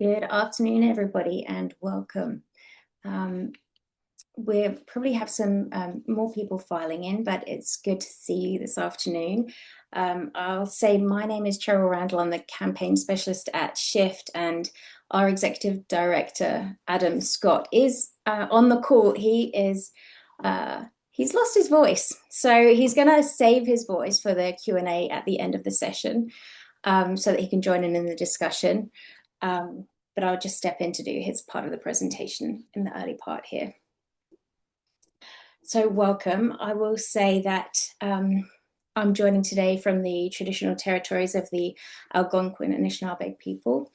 Good afternoon, everybody, and welcome. We probably have some more people filing in, but it's good to see you this afternoon. I'll say my name is Cheryl Randall. I'm the campaign specialist at Shift, and our executive director, Adam Scott, is on the call. He's lost his voice, so he's going to save his voice for the Q&A at the end of the session, so that he can join in the discussion. But I'll just step in to do his part of the presentation in the early part here. So welcome. I will say that I'm joining today from the traditional territories of the Algonquin and Anishinaabe people,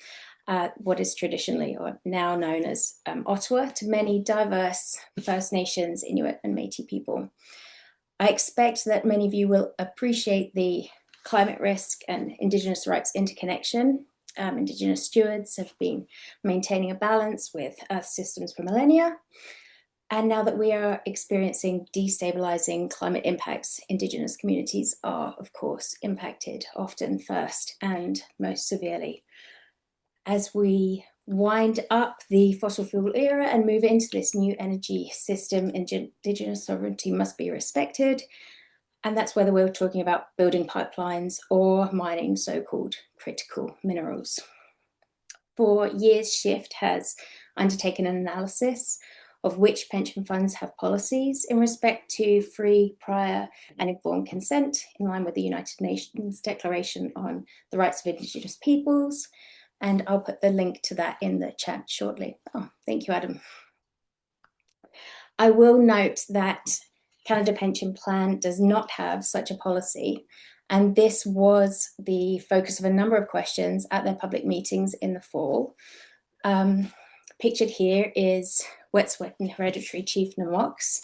what is traditionally or now known as Ottawa, to many diverse First Nations, Inuit and Métis people. I expect that many of you will appreciate the climate risk and Indigenous rights interconnection. Indigenous stewards have been maintaining a balance with Earth systems for millennia. And now that we are experiencing destabilizing climate impacts, Indigenous communities are, of course, impacted often first and most severely. As we wind up the fossil fuel era and move into this new energy system, Indigenous sovereignty must be respected. And that's whether we're talking about building pipelines or mining so-called critical minerals. For years, Shift has undertaken an analysis of which pension funds have policies in respect to free, prior and informed consent in line with the United Nations Declaration on the Rights of Indigenous Peoples. And I'll put the link to that in the chat shortly. Oh, thank you, Adam. I will note that Canada Pension Plan does not have such a policy, and this was the focus of a number of questions at their public meetings in the fall. Pictured here is Wet'suwet'en Hereditary Chief Namox.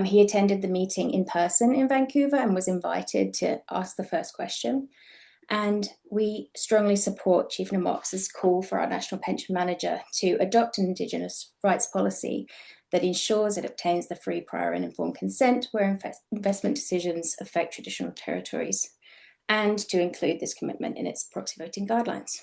He attended the meeting in person in Vancouver and was invited to ask the first question. And we strongly support Chief Namox's call for our National Pension Manager to adopt an Indigenous rights policy that ensures it obtains the free, prior and informed consent where investment decisions affect traditional territories, and to include this commitment in its proxy voting guidelines.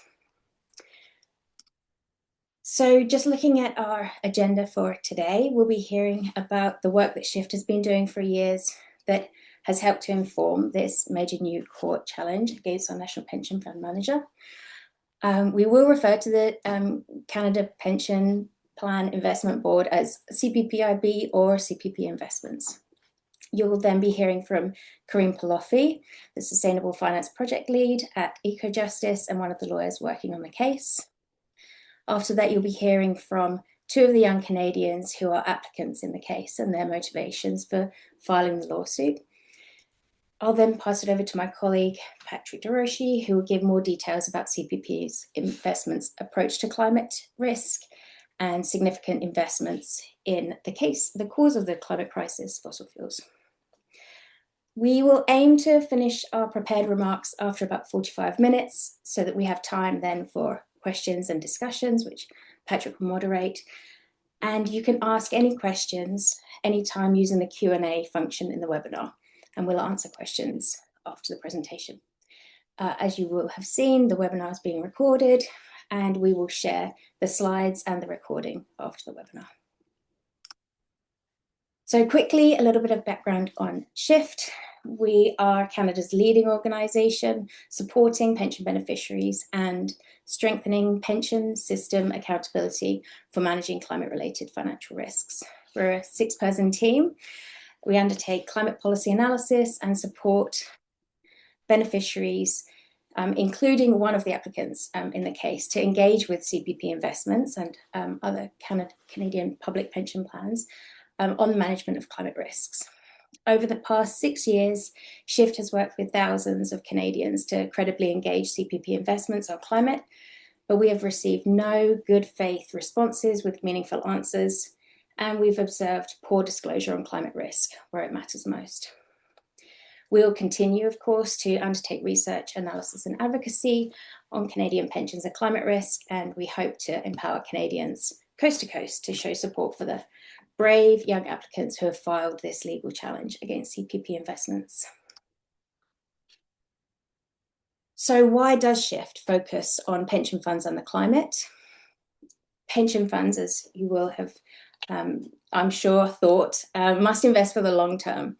So just looking at our agenda for today, we'll be hearing about the work that Shift has been doing for years that has helped to inform this major new court challenge against our National Pension Fund Manager. We will refer to the Canada Pension Plan Investment Board as CPPIB or CPP Investments. You'll then be hearing from Karine Peloffy, the Sustainable Finance Project Lead at Ecojustice and one of the lawyers working on the case. After that, you'll be hearing from two of the young Canadians who are applicants in the case and their motivations for filing the lawsuit. I'll then pass it over to my colleague, Patrick DeRoshi, who will give more details about CPP's Investments' approach to climate risk and significant investments in the cause of the climate crisis, fossil fuels. We will aim to finish our prepared remarks after about 45 minutes so that we have time then for questions and discussions, which Patrick will moderate. And you can ask any questions anytime using the Q&A function in the webinar, and we'll answer questions after the presentation. As you will have seen, the webinar is being recorded, and we will share the slides and the recording after the webinar. So quickly, a little bit of background on Shift. We are Canada's leading organisation supporting pension beneficiaries and strengthening pension system accountability for managing climate-related financial risks. We're a 6-person team. We undertake climate policy analysis and support beneficiaries, including one of the applicants in the case, to engage with CPP Investments and other Canadian public pension plans on the management of climate risks. Over the past 6 years, Shift has worked with thousands of Canadians to credibly engage CPP Investments on climate, but we have received no good faith responses with meaningful answers, and we've observed poor disclosure on climate risk where it matters most. We'll continue, of course, to undertake research, analysis and advocacy on Canadian pensions and climate risk, and we hope to empower Canadians coast to coast to show support for the brave young applicants who have filed this legal challenge against CPP Investments. So why does Shift focus on pension funds and the climate? pension funds, as you will have, I'm sure, thought, must invest for the long term.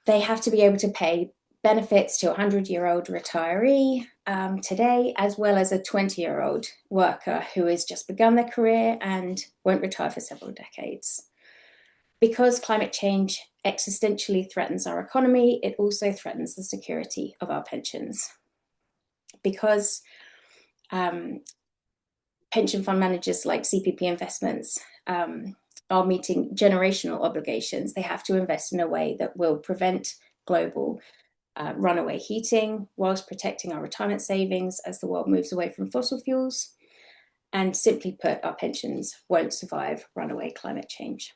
They have to be able to pay benefits to a 100-year-old retiree today, as well as a 20-year-old worker who has just begun their career and won't retire for several decades. Because climate change existentially threatens our economy, it also threatens the security of our pensions. Because pension fund managers like CPP Investments are meeting generational obligations, they have to invest in a way that will prevent global runaway heating, whilst protecting our retirement savings as the world moves away from fossil fuels. And simply put, our pensions won't survive runaway climate change.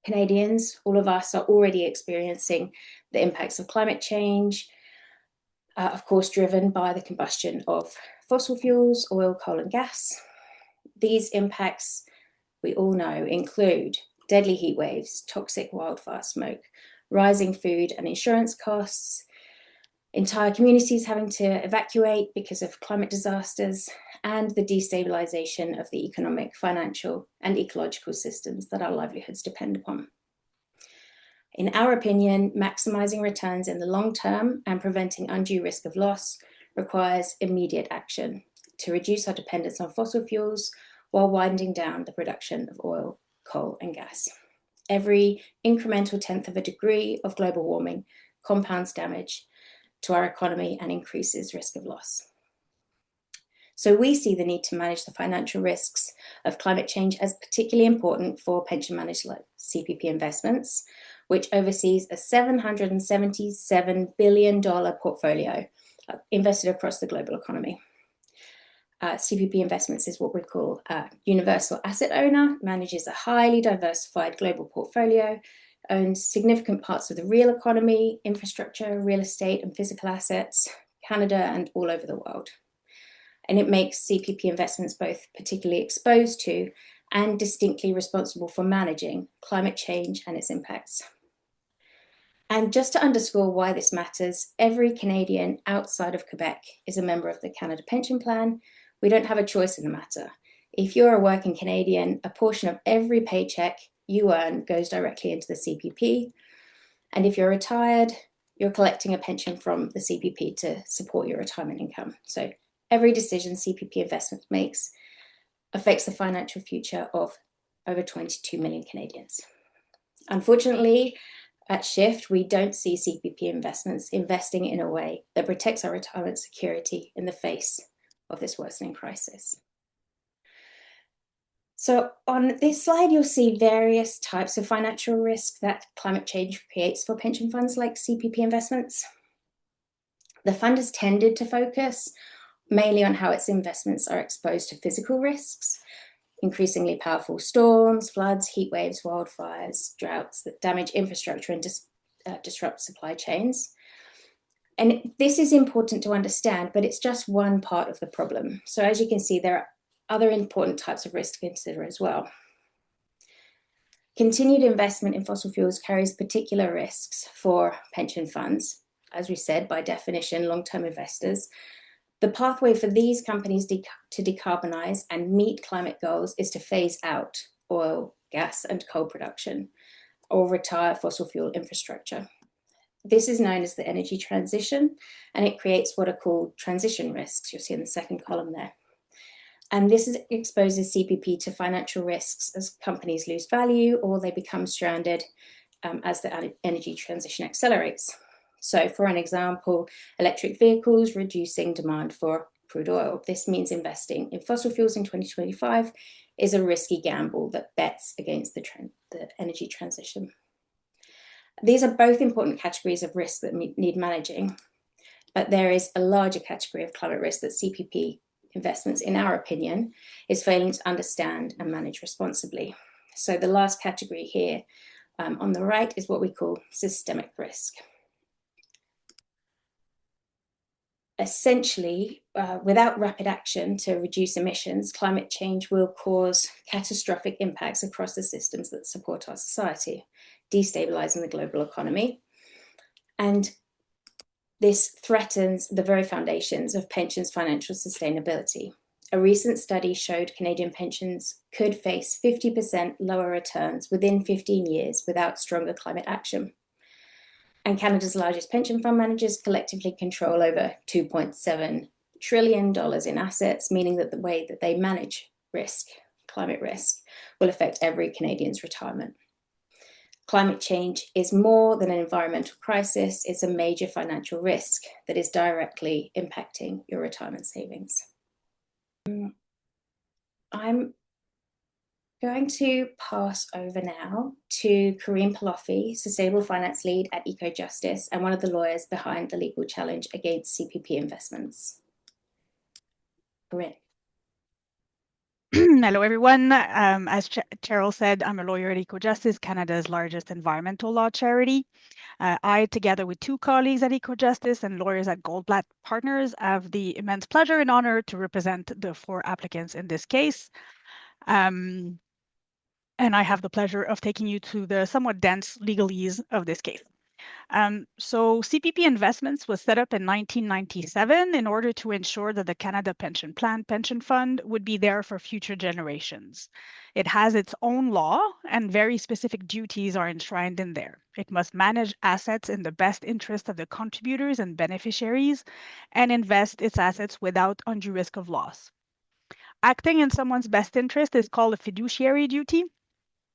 Canadians, all of us, are already experiencing the impacts of climate change, of course, driven by the combustion of fossil fuels, oil, coal, and gas. These impacts, we all know, include deadly heat waves, toxic wildfire smoke, rising food and insurance costs, entire communities having to evacuate because of climate disasters, and the destabilization of the economic, financial, and ecological systems that our livelihoods depend upon. In our opinion, maximizing returns in the long term and preventing undue risk of loss requires immediate action to reduce our dependence on fossil fuels while winding down the production of oil, coal, and gas. Every incremental tenth of a degree of global warming compounds damage to our economy and increases risk of loss. So we see the need to manage the financial risks of climate change as particularly important for pension managers like CPP Investments, which oversees a $777 billion portfolio invested across the global economy. CPP Investments is what we call a universal asset owner, manages a highly diversified global portfolio, owns significant parts of the real economy, infrastructure, real estate, and physical assets, Canada and all over the world. And it makes CPP Investments both particularly exposed to and distinctly responsible for managing climate change and its impacts. And just to underscore why this matters, every Canadian outside of Quebec is a member of the Canada Pension Plan. We don't have a choice in the matter. If you're a working Canadian, a portion of every paycheck you earn goes directly into the CPP. And if you're retired, you're collecting a pension from the CPP to support your retirement income. So every decision CPP Investments makes affects the financial future of over 22 million Canadians. Unfortunately, at Shift, we don't see CPP Investments investing in a way that protects our retirement security in the face of this worsening crisis. So on this slide, you'll see various types of financial risk that climate change creates for pension funds like CPP Investments. The fund has tended to focus mainly on how its investments are exposed to physical risks, increasingly powerful storms, floods, heat waves, wildfires, droughts that damage infrastructure and disrupt supply chains. And this is important to understand, but it's just one part of the problem. So as you can see, there are other important types of risk to consider as well. Continued investment in fossil fuels carries particular risks for pension funds. As we said, by definition, long-term investors. The pathway for these companies to decarbonize and meet climate goals is to phase out oil, gas, and coal production, or retire fossil fuel infrastructure. This is known as the energy transition, and it creates what are called transition risks. You'll see in the second column there. And this exposes CPP to financial risks as companies lose value or they become stranded as the energy transition accelerates. So for an example, electric vehicles reducing demand for crude oil. This means investing in fossil fuels in 2025 is a risky gamble that bets against the energy transition. These are both important categories of risk that need managing, but there is a larger category of climate risk that CPP Investments, in our opinion, is failing to understand and manage responsibly. So the last category here on the right is what we call systemic risk. Essentially, without rapid action to reduce emissions, climate change will cause catastrophic impacts across the systems that support our society, destabilizing the global economy. And this threatens the very foundations of pensions' financial sustainability. A recent study showed Canadian pensions could face 50% lower returns within 15 years without stronger climate action. And Canada's largest pension fund managers collectively control over $2.7 trillion in assets, meaning that the way that they manage risk, climate risk, will affect every Canadian's retirement. Climate change is more than an environmental crisis. It's a major financial risk that is directly impacting your retirement savings. I'm going to pass over now to Karine Peloffy, Sustainable Finance Lead at Ecojustice and one of the lawyers behind the legal challenge against CPP Investments. Karine. Hello, everyone. As Cheryl said, I'm a lawyer at Ecojustice, Canada's largest environmental law charity. I, together with two colleagues at Ecojustice and lawyers at Goldblatt Partners, have the immense pleasure and honor to represent the 4 applicants in this case. And I have the pleasure of taking you to the somewhat dense legalese of this case. So CPP Investments was set up in 1997 in order to ensure that the Canada Pension Plan pension fund would be there for future generations. It has its own law and very specific duties are enshrined in there. It must manage assets in the best interest of the contributors and beneficiaries and invest its assets without undue risk of loss. Acting in someone's best interest is called a fiduciary duty.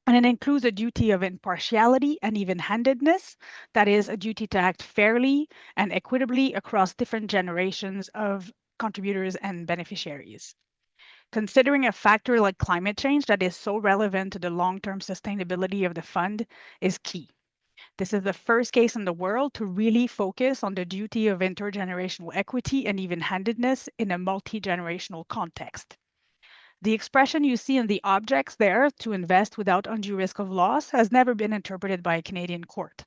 And it includes a duty of impartiality and even-handedness, that is, a duty to act fairly and equitably across different generations of contributors and beneficiaries. Considering a factor like climate change that is so relevant to the long-term sustainability of the fund is key. This is the first case in the world to really focus on the duty of intergenerational equity and even-handedness in a multi-generational context. The expression you see in the objects there, to invest without undue risk of loss, has never been interpreted by a Canadian court.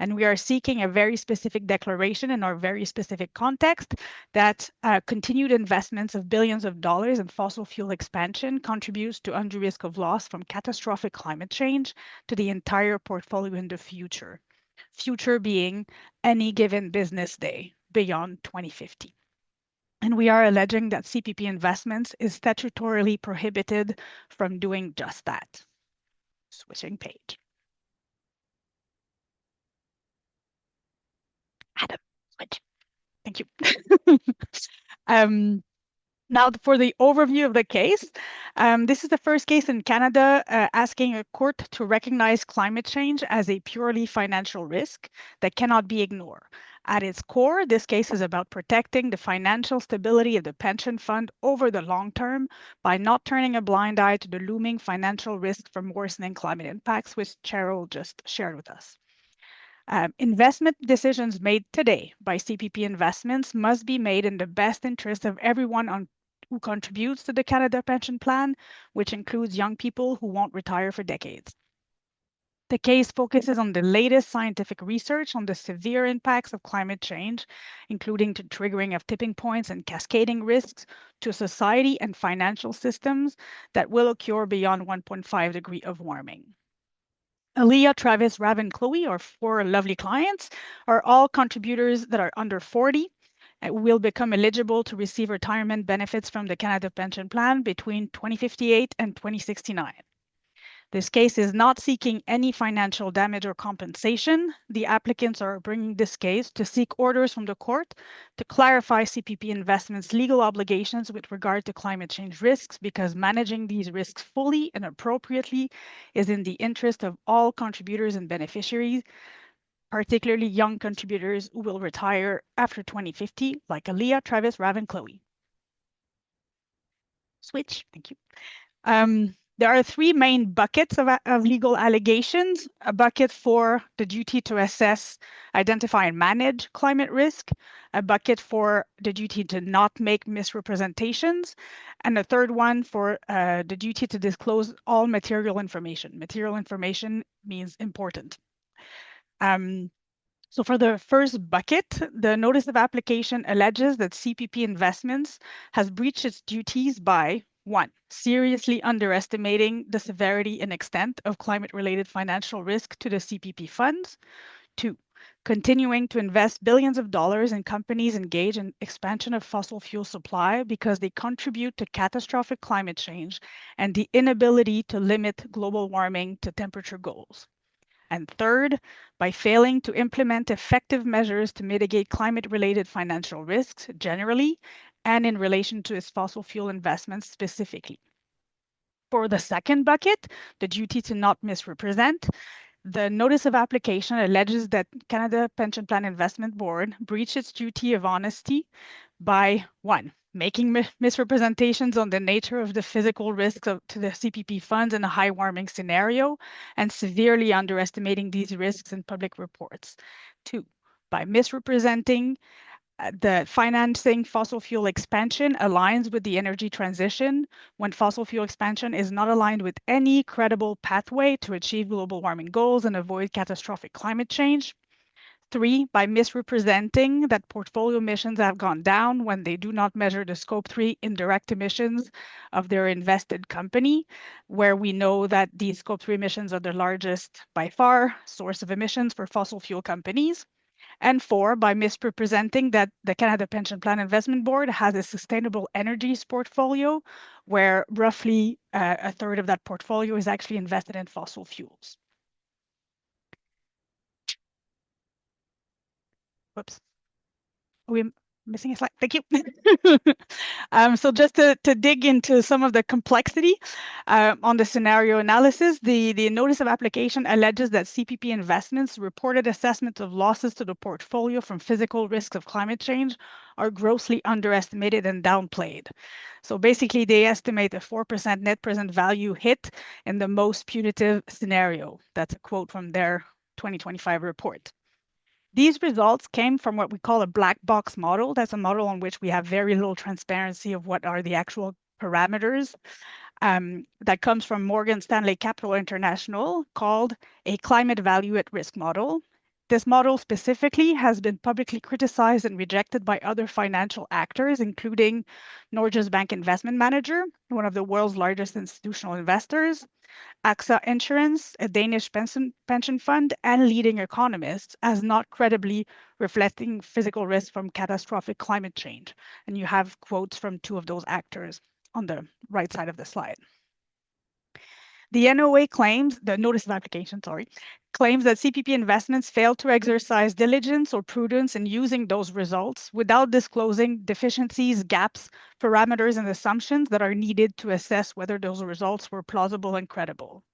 And we are seeking a very specific declaration in our very specific context that continued investments of billions of dollars in fossil fuel expansion contributes to undue risk of loss from catastrophic climate change to the entire portfolio in the future. Future being any given business day beyond 2050. And we are alleging that CPP Investments is statutorily prohibited from doing just that. Switching page. Adam, switch. Thank you. Now, for the overview of the case, this is the first case in Canada asking a court to recognize climate change as a purely financial risk that cannot be ignored. At its core, this case is about protecting the financial stability of the pension fund over the long term by not turning a blind eye to the looming financial risk from worsening climate impacts, which Cheryl just shared with us. Investment decisions made today by CPP Investments must be made in the best interest of everyone who contributes to the Canada Pension Plan, which includes young people who won't retire for decades. The case focuses on the latest scientific research on the severe impacts of climate change, including the triggering of tipping points and cascading risks to society and financial systems that will occur beyond 1.5 degrees of warming. Aaliyah, Travis, Rav, and Chloe, our 4 lovely clients, are all contributors that are under 40 and will become eligible to receive retirement benefits from the Canada Pension Plan between 2058 and 2069. This case is not seeking any financial damage or compensation. The applicants are bringing this case to seek orders from the court to clarify CPP Investments' legal obligations with regard to climate change risks, because managing these risks fully and appropriately is in the interest of all contributors and beneficiaries, particularly young contributors who will retire after 2050, like Aaliyah, Travis, Rav, and Chloe. Switch, thank you. There are 3 main buckets of legal allegations: a bucket for the duty to assess, identify, and manage climate risk, a bucket for the duty to not make misrepresentations, and a third one for the duty to disclose all material information. Material information means important. So for the first bucket, the notice of application alleges that CPP Investments has breached its duties by 1, seriously underestimating the severity and extent of climate-related financial risk to the CPP funds. 2, continuing to invest billions of dollars in companies engaged in expansion of fossil fuel supply because they contribute to catastrophic climate change and the inability to limit global warming to temperature goals. And third, by failing to implement effective measures to mitigate climate-related financial risks generally and in relation to its fossil fuel investments specifically. For the second bucket, the duty to not misrepresent, the notice of application alleges that Canada Pension Plan Investment Board breached its duty of honesty by one, making misrepresentations on the nature of the physical risks to the CPP funds in a high warming scenario and severely underestimating these risks in public reports. Two, by misrepresenting the financing fossil fuel expansion aligns with the energy transition when fossil fuel expansion is not aligned with any credible pathway to achieve global warming goals and avoid catastrophic climate change. Three, by misrepresenting that portfolio emissions have gone down when they do not measure the scope 3 indirect emissions of their invested company, where we know that these scope 3 emissions are the largest by far source of emissions for fossil fuel companies. And four, by misrepresenting that the Canada Pension Plan Investment Board has a sustainable energies portfolio where roughly a third of that portfolio is actually invested in fossil fuels. Whoops. Are we missing a slide? Thank you. So just to dig into some of the complexity on the scenario analysis, the notice of application alleges that CPP Investments reported assessments of losses to the portfolio from physical risks of climate change are grossly underestimated and downplayed. So basically, they estimate a 4% net present value hit in the most punitive scenario. That's a quote from their 2025 report. These results came from what we call a black box model. That's a model on which we have very little transparency of what are the actual parameters. That comes from Morgan Stanley Capital International, called a climate value at risk model. This model specifically has been publicly criticized and rejected by other financial actors, including Norges Bank Investment Manager, one of the world's largest institutional investors, AXA Insurance, a Danish pension fund, and leading economists as not credibly reflecting physical risk from catastrophic climate change. And you have quotes from two of those actors on the right side of the slide. The NOA claims, the notice of application, claims that CPP Investments failed to exercise diligence or prudence in using those results without disclosing deficiencies, gaps, parameters, and assumptions that are needed to assess whether those results were plausible and credible.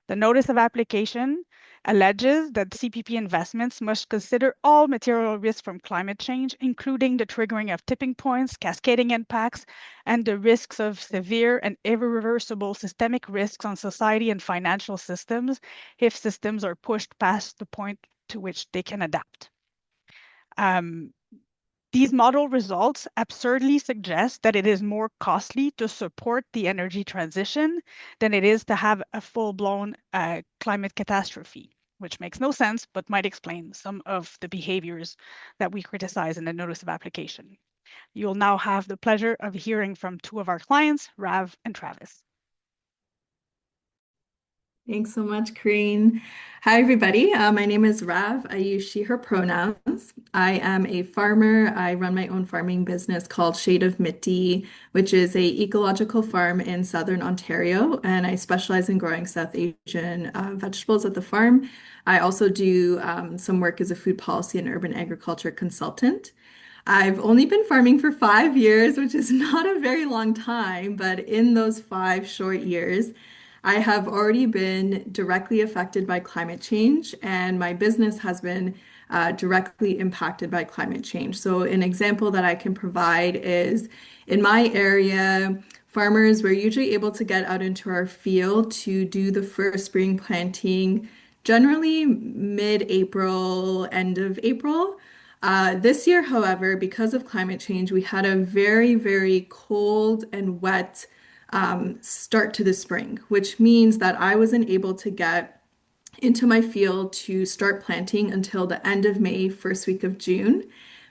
The notice of application alleges that CPP Investments must consider all material risks from climate change, including the triggering of tipping points, cascading impacts, and the risks of severe and irreversible systemic risks on society and financial systems if systems are pushed past the point to which they can adapt. These model results absurdly suggest that it is more costly to support the energy transition than it is to have a full-blown climate catastrophe, which makes no sense, but might explain some of the behaviors that we criticize in the notice of application. You'll now have the pleasure of hearing from two of our clients, Rav and Travis. Thanks so much, Karine. Hi, everybody. My name is Rav. I use she, her pronouns. I am a farmer. I run my own farming business called Shade of Mitti, which is a ecological farm in Southern Ontario, and I specialize in growing South Asian vegetables at the farm. I also do some work as a food policy and urban agriculture consultant. I've only been farming for 5 years, which is not a very long time, but in those 5 short years, I have already been directly affected by climate change, and my business has been directly impacted by climate change. So an example that I can provide is in my area, farmers were usually able to get out into our field to do the first spring planting, generally mid-April, end of April. This year, however, because of climate change, we had a very, very cold and wet start to the spring, which means that I wasn't able to get into my field to start planting until the end of May, first week of June,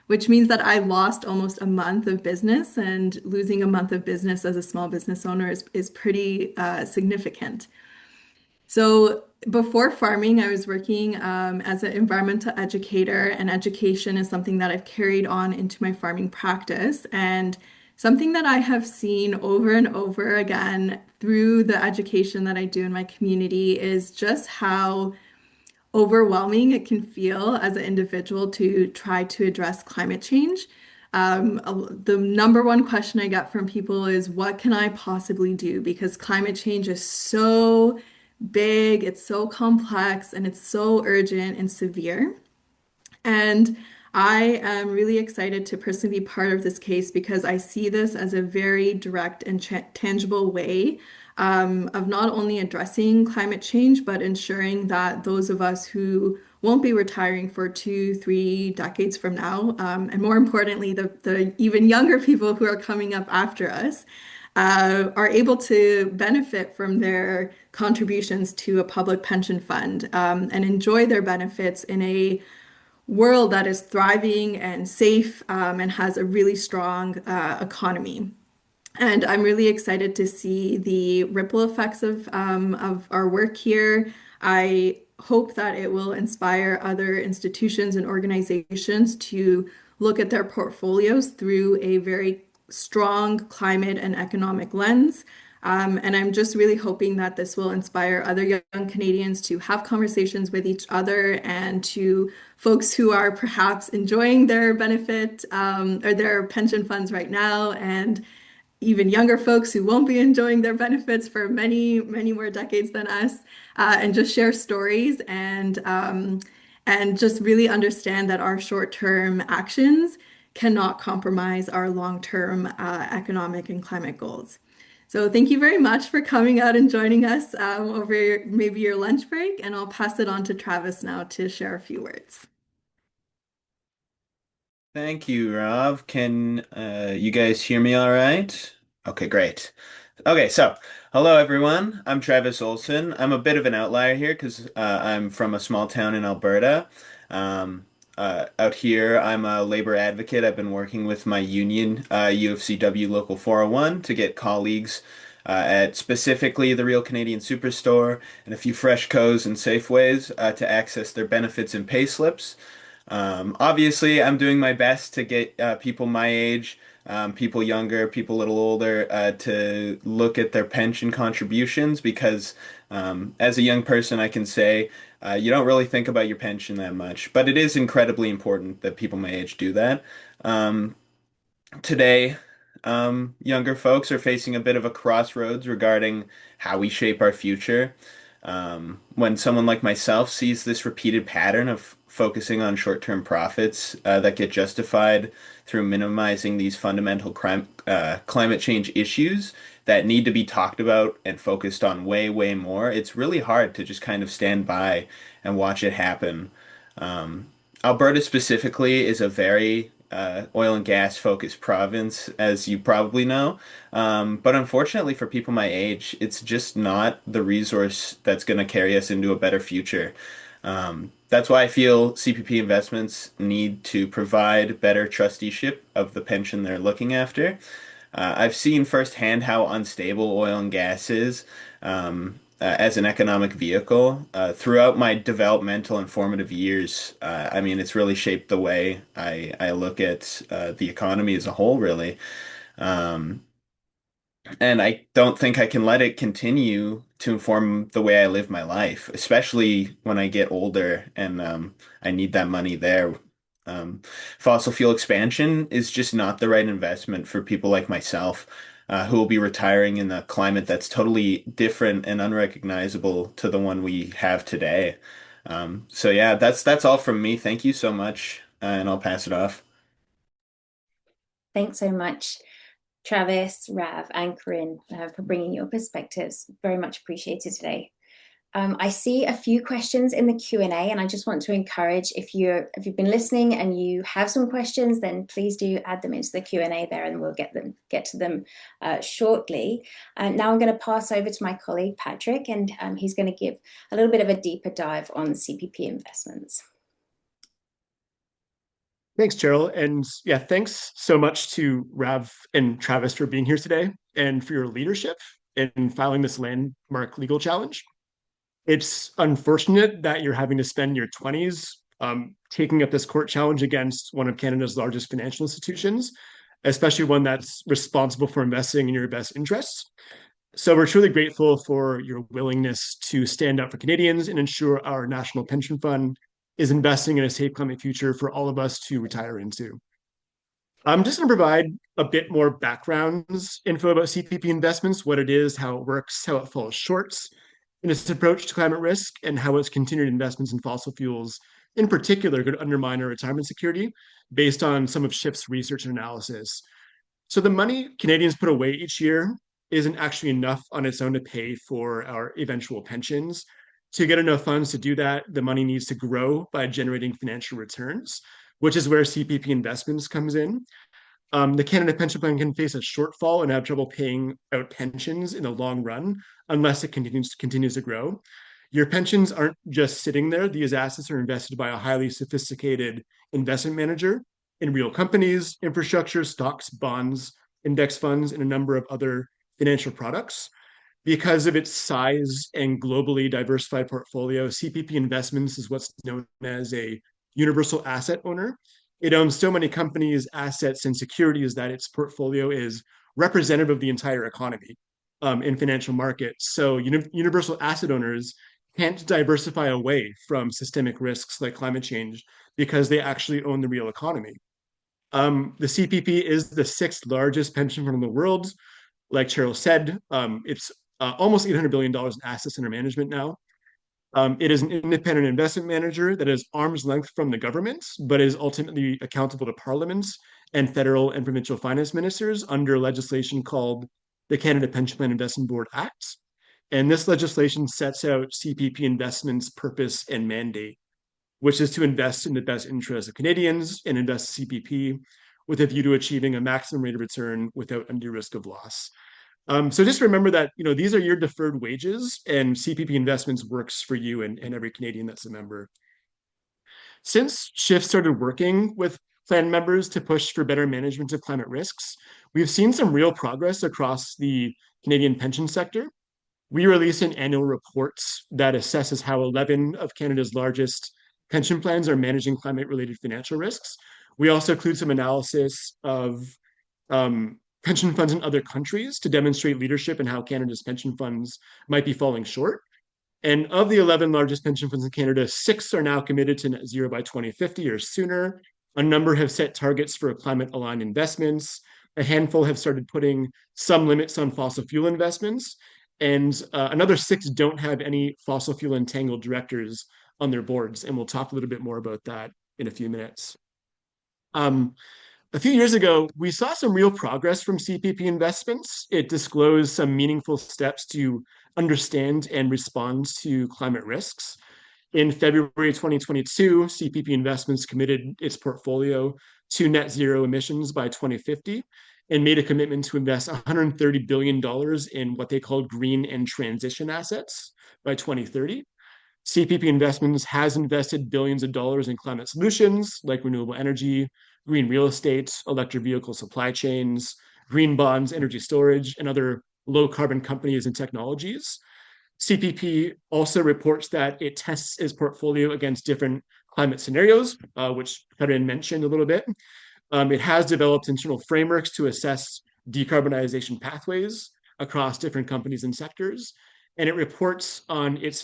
which means that I lost almost a month of business, and losing a month of business as a small business owner is pretty significant. So before farming, I was working as an environmental educator, and education is something that I've carried on into my farming practice. And something that I have seen over and over again through the education that I do in my community is just how overwhelming it can feel as an individual to try to address climate change. The number one question I get from people is, what can I possibly do? Because climate change is so big, it's so complex, and it's so urgent and severe. And I am really excited to personally be part of this case because I see this as a very direct and tangible way of not only addressing climate change, but ensuring that those of us who won't be retiring for 2, 3 decades from now, and more importantly, the even younger people who are coming up after us, are able to benefit from their contributions to a public pension fund, and enjoy their benefits in a world that is thriving and safe, and has a really strong economy. And I'm really excited to see the ripple effects of our work here. I hope that it will inspire other institutions and organizations to look at their portfolios through a very strong climate and economic lens. And I'm just really hoping that this will inspire other young Canadians to have conversations with each other, and to folks who are perhaps enjoying their benefit or their pension funds right now, and even younger folks who won't be enjoying their benefits for many, many more decades than us, and just share stories, and just really understand that our short-term actions cannot compromise our long-term economic and climate goals. So thank you very much for coming out and joining us over maybe your lunch break, and I'll pass it on to Travis now to share a few words. Thank you, Rob. Can you guys hear me all right? Okay, great. Okay, so hello everyone. I'm Travis Olson. I'm a bit of an outlier here because I'm from a small town in Alberta. Out here, I'm a labor advocate. I've been working with my union, UFCW Local 401, to get colleagues at specifically the Real Canadian Superstore and a few Freshcos and Safeways to access their benefits and pay slips. Obviously, I'm doing my best to get people my age, people younger, people a little older, to look at their pension contributions because, as a young person, I can say you don't really think about your pension that much, but it is incredibly important that people my age do that. Um, Today, younger folks are facing a bit of a crossroads regarding how we shape our future. When someone like myself sees this repeated pattern of focusing on short-term profits that get justified through minimizing these fundamental climate change issues that need to be talked about and focused on way, way more, it's really hard to just kind of stand by and watch it happen. Um, Alberta specifically is a very oil and gas focused province, as you probably know. But unfortunately, for people my age, it's just not the resource that's going to carry us into a better future. That's why I feel CPP Investments need to provide better trusteeship of the pension they're looking after. I've seen firsthand how unstable oil and gas is as an economic vehicle throughout my developmental and formative years. I mean, it's really shaped the way I look at the economy as a whole, really. Um, and I don't think I can let it continue to inform the way I live my life, especially when I get older and I need that money there. Um, Fossil fuel expansion is just not the right investment for people like myself, who will be retiring in a climate that's totally different and unrecognizable to the one we have today. So yeah, that's all from me. Thank you so much, and I'll pass it off. Thanks so much, Travis, Rav, and Karine, for bringing your perspectives. Very much appreciated today. I see a few questions in the Q&A, and I just want to encourage, if you've been listening and you have some questions, then please do add them into the Q&A there, and we'll get to them shortly. Now I'm going to pass over to my colleague Patrick, and he's going to give a little bit of a deeper dive on CPP investments. Thanks, Cheryl. And yeah, thanks so much to Rav and Travis for being here today and for your leadership in filing this landmark legal challenge. It's unfortunate that you're having to spend your 20s taking up this court challenge against one of Canada's largest financial institutions, especially one that's responsible for investing in your best interests. So we're truly grateful for your willingness to stand up for Canadians and ensure our national pension fund is investing in a safe climate future for all of us to retire into. I'm just going to provide a bit more backgrounds info about CPP Investments, what it is, how it works, how it falls short in its approach to climate risk, and how its continued investments in fossil fuels, in particular, could undermine our retirement security based on some of SHIFT's research and analysis. So the money Canadians put away each year isn't actually enough on its own to pay for our eventual pensions. To get enough funds to do that, the money needs to grow by generating financial returns, which is where CPP Investments comes in. The Canada Pension Plan can face a shortfall and have trouble paying out pensions in the long run unless it continues to grow. Your pensions aren't just sitting there. These assets are invested by a highly sophisticated investment manager in real companies, infrastructure, stocks, bonds, index funds, and a number of other financial products. Because of its size and globally diversified portfolio, CPP Investments is what's known as a universal asset owner. It owns so many companies, assets, and securities that its portfolio is representative of the entire economy in financial markets. So universal asset owners can't diversify away from systemic risks like climate change because they actually own the real economy. The CPP is the sixth largest pension fund in the world. Like Cheryl said, it's almost $800 billion in assets under management now. It is an independent investment manager that is arm's length from the government, but is ultimately accountable to parliaments and federal and provincial finance ministers under legislation called the Canada Pension Plan Investment Board Act. And this legislation sets out CPP Investments' purpose and mandate, which is to invest in the best interests of Canadians and invest CPP with a view to achieving a maximum rate of return without undue risk of loss. So just remember that these are your deferred wages, and CPP Investments works for you and every Canadian that's a member. Since SHIFT started working with plan members to push for better management of climate risks, we've seen some real progress across the Canadian pension sector. We release an annual report that assesses how 11 of Canada's largest pension plans are managing climate-related financial risks. We also include some analysis of pension funds in other countries to demonstrate leadership and how Canada's pension funds might be falling short. And of the 11 largest pension funds in Canada, 6 are now committed to net zero by 2050 or sooner. A number have set targets for climate-aligned investments. A handful have started putting some limits on fossil fuel investments. And another 6 don't have any fossil fuel entangled directors on their boards. And we'll talk a little bit more about that in a few minutes. A few years ago, we saw some real progress from CPP Investments. It disclosed some meaningful steps to understand and respond to climate risks. In February 2022, CPP Investments committed its portfolio to net zero emissions by 2050 and made a commitment to invest $130 billion in what they call green and transition assets by 2030. CPP Investments has invested billions of dollars in climate solutions like renewable energy, green real estate, electric vehicle supply chains, green bonds, energy storage, and other low carbon companies and technologies. CPP also reports that it tests its portfolio against different climate scenarios, which Karine mentioned a little bit. It has developed internal frameworks to assess decarbonization pathways across different companies and sectors, and it reports on its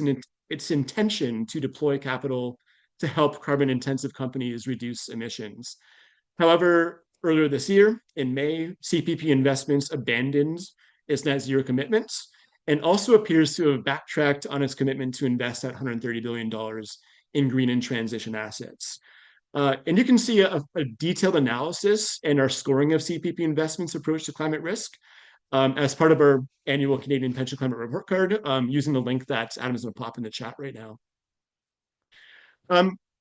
intention to deploy capital to help carbon-intensive companies reduce emissions. However, earlier this year, in May, CPP Investments abandoned its net zero commitments and also appears to have backtracked on its commitment to invest that $130 billion in green and transition assets. And you can see a detailed analysis and our scoring of CPP Investments' approach to climate risk as part of our annual Canadian Pension Climate Report Card using the link that Adam's going to pop in the chat right now.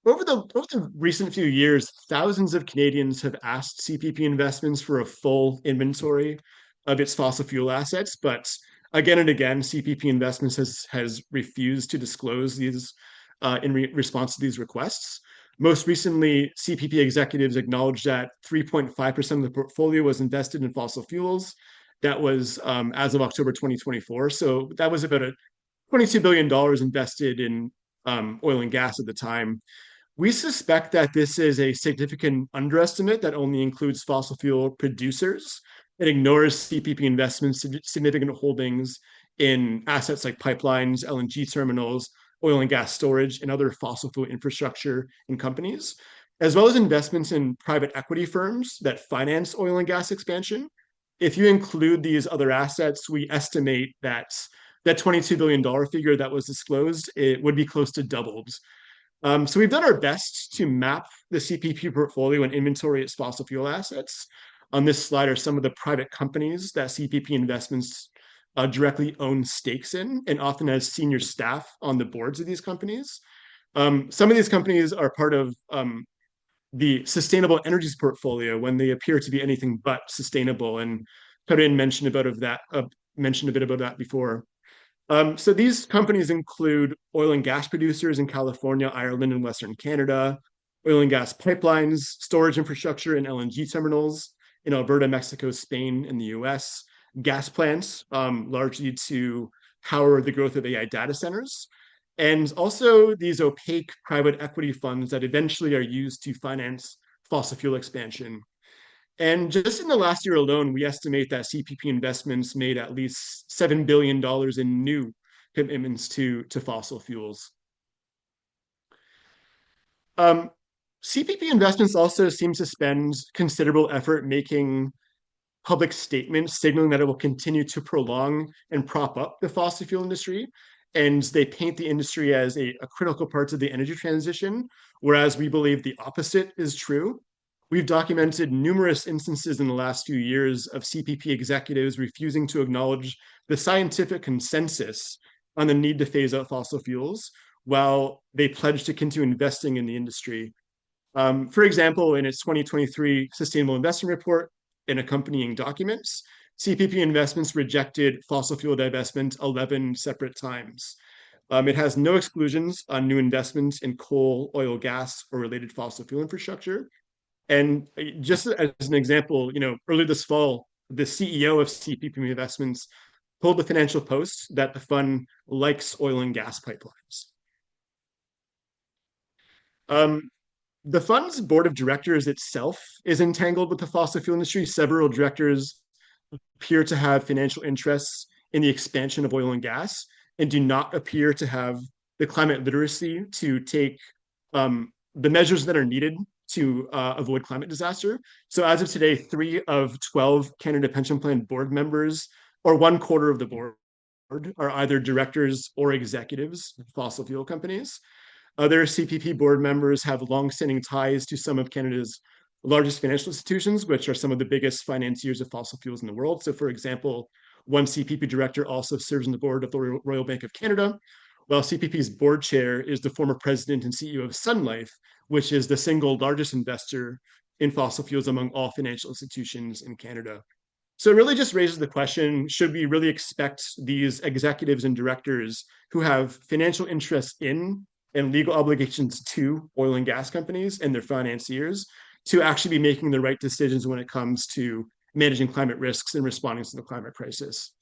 Over the recent few years, thousands of Canadians have asked CPP Investments for a full inventory of its fossil fuel assets, but again and again, CPP Investments has refused to disclose these in response to these requests. Most recently, CPP executives acknowledged that 3.5% of the portfolio was invested in fossil fuels. That was as of October 2024. So that was about a $22 billion invested in oil and gas at the time. We suspect that this is a significant underestimate that only includes fossil fuel producers. It ignores CPP Investments' significant holdings in assets like pipelines, LNG terminals, oil and gas storage, and other fossil fuel infrastructure in companies, as well as investments in private equity firms that finance oil and gas expansion. If you include these other assets, we estimate that that $22 billion figure that was disclosed, it would be close to doubled. So we've done our best to map the CPP portfolio and inventory its fossil fuel assets. On this slide are some of the private companies that CPP Investments directly owns stakes in, and often has senior staff on the boards of these companies. Some of these companies are part of the sustainable energies portfolio when they appear to be anything but sustainable. And Karine mentioned a bit about that before. So these companies include oil and gas producers in California, Ireland, and Western Canada, oil and gas pipelines, storage infrastructure, and LNG terminals in Alberta, Mexico, Spain, and the US, gas plants, largely to power the growth of AI data centers, and also these opaque private equity funds that eventually are used to finance fossil fuel expansion. And just in the last year alone, we estimate that CPP Investments made at least $7 billion in new commitments to fossil fuels. CPP Investments also seems to spend considerable effort making public statements signaling that it will continue to prolong and prop up the fossil fuel industry. And they paint the industry as a critical part of the energy transition, whereas we believe the opposite is true. We've documented numerous instances in the last few years of CPP executives refusing to acknowledge the scientific consensus on the need to phase out fossil fuels while they pledge to continue investing in the industry. For example, in its 2023 Sustainable Investment Report and accompanying documents, CPP Investments rejected fossil fuel divestment 11 separate times. It has no exclusions on new investments in coal, oil, gas, or related fossil fuel infrastructure. And just as an example, earlier this fall, the CEO of CPP Investments told the Financial Post that the fund likes oil and gas pipelines. The fund's board of directors itself is entangled with the fossil fuel industry. Several directors appear to have financial interests in the expansion of oil and gas and do not appear to have the climate literacy to take the measures that are needed to avoid climate disaster. So as of today, 3 of 12 Canada Pension Plan board members, or 1/4 of the board, are either directors or executives of fossil fuel companies. Other CPP board members have longstanding ties to some of Canada's largest financial institutions, which are some of the biggest financiers of fossil fuels in the world. So for example, one CPP director also serves on the board of the Royal Bank of Canada, while CPP's board chair is the former president and CEO of Sun Life, which is the single largest investor in fossil fuels among all financial institutions in Canada. So it really just raises the question, should we really expect these executives and directors who have financial interests in and legal obligations to oil and gas companies and their financiers to actually be making the right decisions when it comes to managing climate risks and responding to the climate crisis?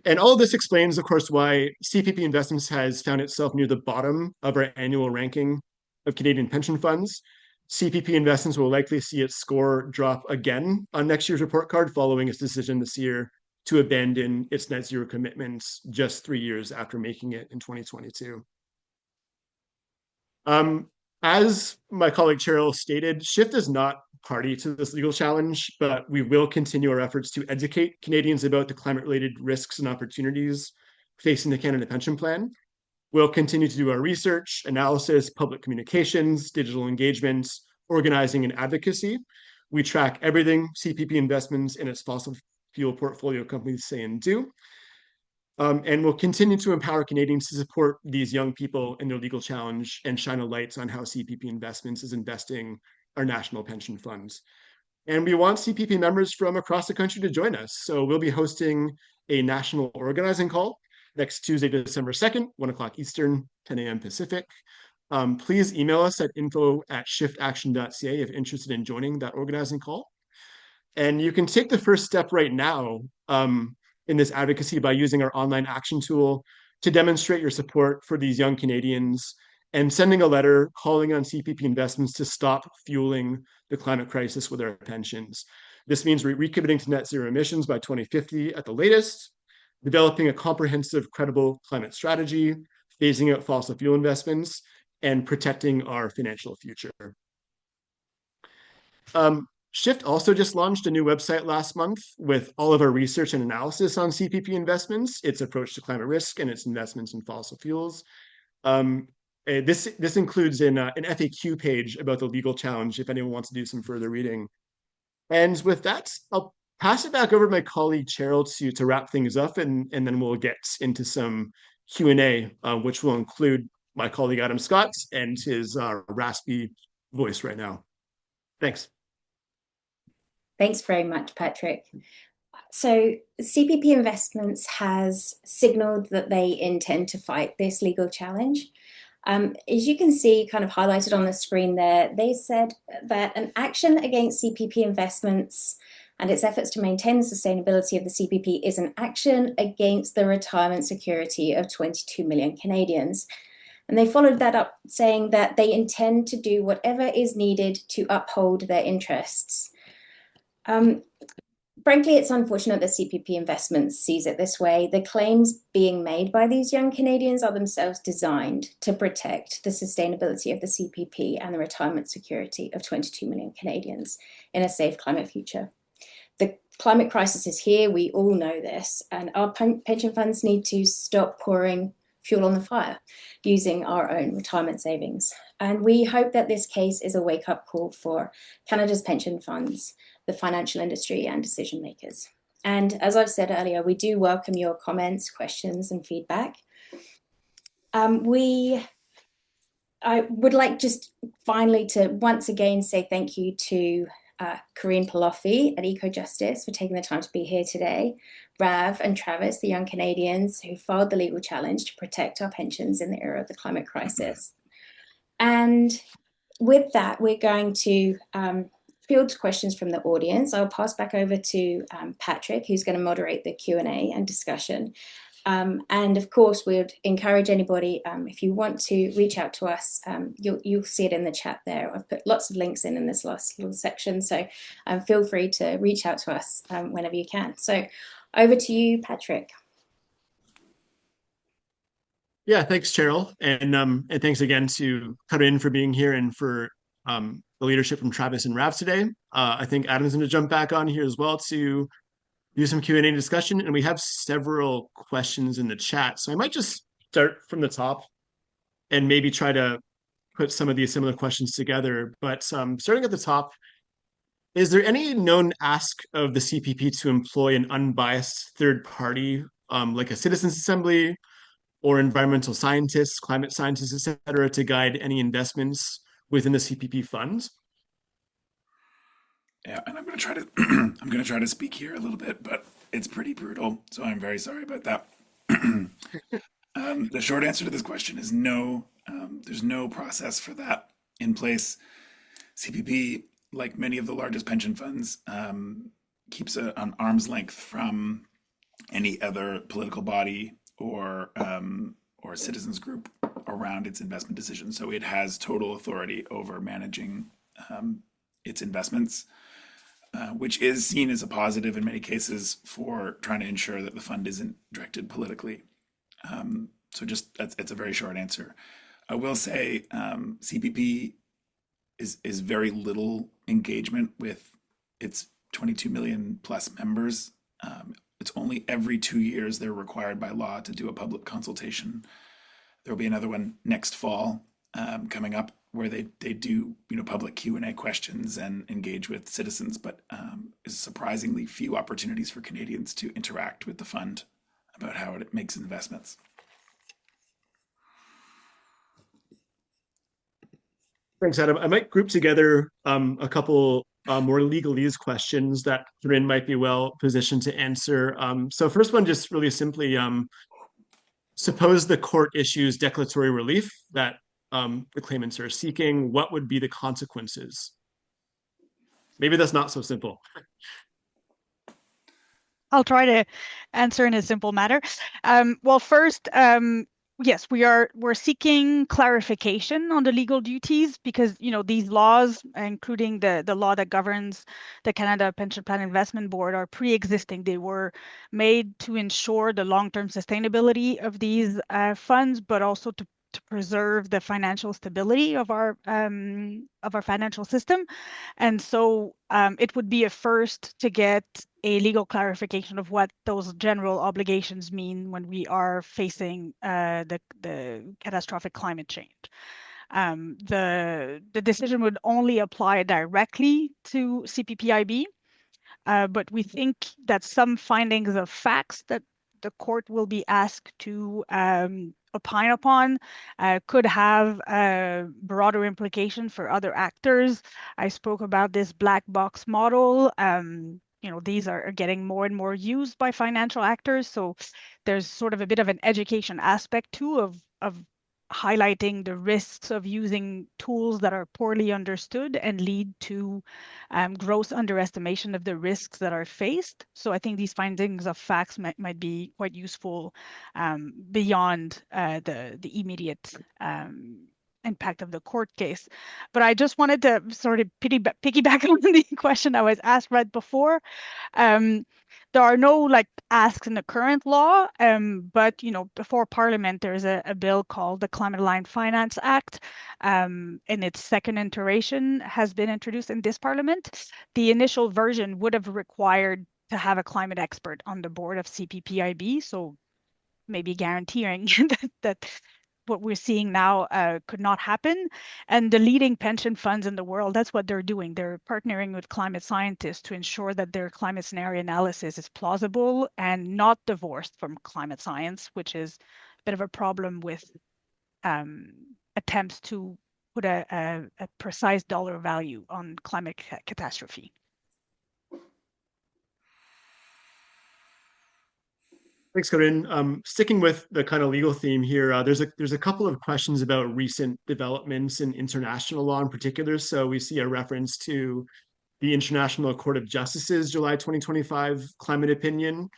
And all of this explains, of course, why CPP Investments has found itself near the bottom of our annual ranking of Canadian pension funds. CPP Investments will likely see its score drop again on next year's report card following its decision this year to abandon its net zero commitments just 3 years after making it in 2022. As my colleague Cheryl stated, Shift is not party to this legal challenge, but we will continue our efforts to educate Canadians about the climate-related risks and opportunities facing the Canada Pension Plan. We'll continue to do our research, analysis, public communications, digital engagements, organizing, and advocacy. We track everything CPP Investments and its fossil fuel portfolio companies say and do. And we'll continue to empower Canadians to support these young people in their legal challenge and shine a light on how CPP Investments is investing our national pension funds. And we want CPP members from across the country to join us. So we'll be hosting a national organizing call next Tuesday, December 2nd, 1 o'clock Eastern, 10 a.m. Pacific. Please email us at info@shiftaction.ca if interested in joining that organizing call. And you can take the first step right now in this advocacy by using our online action tool to demonstrate your support for these young Canadians and sending a letter calling on CPP Investments to stop fueling the climate crisis with our pensions. This means recommitting to net zero emissions by 2050 at the latest, developing a comprehensive, credible climate strategy, phasing out fossil fuel investments, and protecting our financial future. Shift also just launched a new website last month with all of our research and analysis on CPP Investments, its approach to climate risk, and its investments in fossil fuels. This includes an FAQ page about the legal challenge if anyone wants to do some further reading. And with that, I'll pass it back over to my colleague Cheryl to wrap things up, and then we'll get into some Q&A, which will include my colleague Adam Scott and his raspy voice right now. Thanks. Thanks very much, Patrick. So CPP Investments has signaled that they intend to fight this legal challenge. As you can see, kind of highlighted on the screen there, they said that an action against CPP Investments and its efforts to maintain the sustainability of the CPP is an action against the retirement security of 22 million Canadians. And they followed that up saying that they intend to do whatever is needed to uphold their interests. Frankly, it's unfortunate that CPP Investments sees it this way. The claims being made by these young Canadians are themselves designed to protect the sustainability of the CPP and the retirement security of 22 million Canadians in a safe climate future. The climate crisis is here, we all know this, and our pension funds need to stop pouring fuel on the fire using our own retirement savings. And we hope that this case is a wake-up call for Canada's pension funds, the financial industry, and decision makers. And as I've said earlier, we do welcome your comments, questions, and feedback. I would like just finally to once again say thank you to Karine Peloffy at Ecojustice for taking the time to be here today, Rav and Travis, the young Canadians who filed the legal challenge to protect our pensions in the era of the climate crisis. And with that, we're going to field questions from the audience. I'll pass back over to Patrick, who's going to moderate the Q&A and discussion. And of course, we would encourage anybody, if you want to reach out to us, you'll see it in the chat there. I've put lots of links in this last little section, so feel free to reach out to us whenever you can. So over to you, Patrick. Yeah, thanks, Cheryl. And thanks again to Karine for being here and for the leadership from Travis and Rav today. I think Adam's going to jump back on here as well to do some Q&A discussion, and we have several questions in the chat. So I might just start from the top and maybe try to put some of these similar questions together. But starting at the top, is there any known ask of the CPP to employ an unbiased third party, like a citizens assembly or environmental scientists, climate scientists, et cetera, to guide any investments within the CPP funds? Yeah, and I'm going to try to speak here a little bit, but it's pretty brutal, so I'm very sorry about that. The short answer to this question is no. There's no process for that in place. CPP, like many of the largest pension funds, keeps an arm's length from any other political body or citizens group around its investment decisions. So it has total authority over managing its investments, which is seen as a positive in many cases for trying to ensure that the fund isn't directed politically. So just it's a very short answer. I will say CPP is very little engagement with its 22 million plus members. It's only every 2 years they're required by law to do a public consultation. There will be another one next fall coming up where they do public Q&A questions and engage with citizens, but is surprisingly few opportunities for Canadians to interact with the fund about how it makes investments. Thanks, Adam. I might group together a couple more legalese questions that Karine might be well positioned to answer. So first one, just really simply, suppose the court issues declaratory relief that the claimants are seeking, what would be the consequences? Maybe that's not so simple. I'll try to answer in a simple manner. Well, first, yes, we're seeking clarification on the legal duties because these laws, including the law that governs the Canada Pension Plan Investment Board, are pre-existing. They were made to ensure the long-term sustainability of these funds, but also to preserve the financial stability of our financial system. And so it would be a first to get a legal clarification of what those general obligations mean when we are facing the catastrophic climate change. The decision would only apply directly to CPPIB, but we think that some findings of facts that the court will be asked to opine upon could have a broader implication for other actors. I spoke about this black box model. These are getting more and more used by financial actors. So there's sort of a bit of an education aspect too of highlighting the risks of using tools that are poorly understood and lead to gross underestimation of the risks that are faced. So I think these findings of facts might be quite useful beyond the immediate impact of the court case. But I just wanted to sort of piggyback on the question I was asked right before. There are no asks in the current law, but before Parliament there's a bill called the Climate Aligned Finance Act, and its second iteration has been introduced in this Parliament. The initial version would have required to have a climate expert on the board of CPPIB, so maybe guaranteeing that what we're seeing now could not happen. And the leading pension funds in the world, that's what they're doing. They're partnering with climate scientists to ensure that their climate scenario analysis is plausible and not divorced from climate science, which is a bit of a problem with attempts to put a precise dollar value on climate catastrophe. Thanks, Karine. Sticking with the kind of legal theme here, there's a couple of questions about recent developments in international law in particular. So we see a reference to the International Court of Justice's July 2025 climate opinion,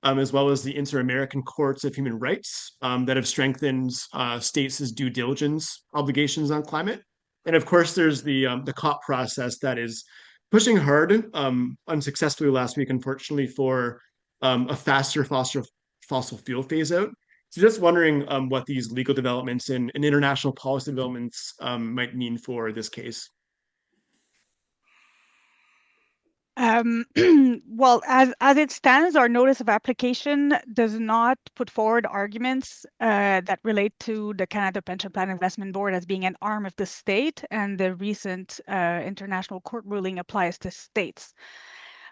as well as the Inter-American Courts of Human Rights that have strengthened states' due diligence obligations on climate. And of course, there's the COP process that is pushing hard, unsuccessfully last week, unfortunately, for a faster fossil fuel phase out. So just wondering what these legal developments and international policy developments might mean for this case. Well, as it stands, our notice of application does not put forward arguments that relate to the Canada Pension Plan Investment Board as being an arm of the state, and the recent international court ruling applies to states.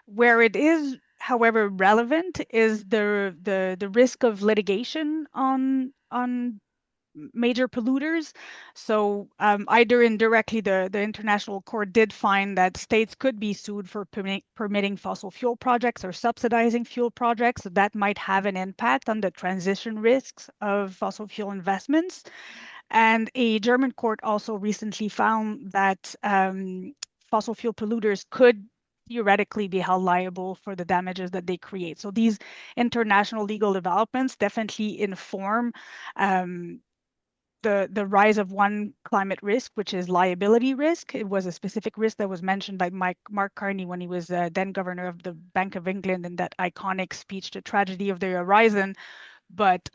Where it is, however, relevant is the risk of litigation on major polluters. So either indirectly, the international court did find that states could be sued for permitting fossil fuel projects or subsidizing fuel projects. So that might have an impact on the transition risks of fossil fuel investments. And a German court also recently found that fossil fuel polluters could theoretically be held liable for the damages that they create. So these international legal developments definitely inform the rise of one climate risk, which is liability risk. It was a specific risk that was mentioned by Mark Carney when he was then governor of the Bank of England in that iconic speech, The Tragedy of the Horizon. But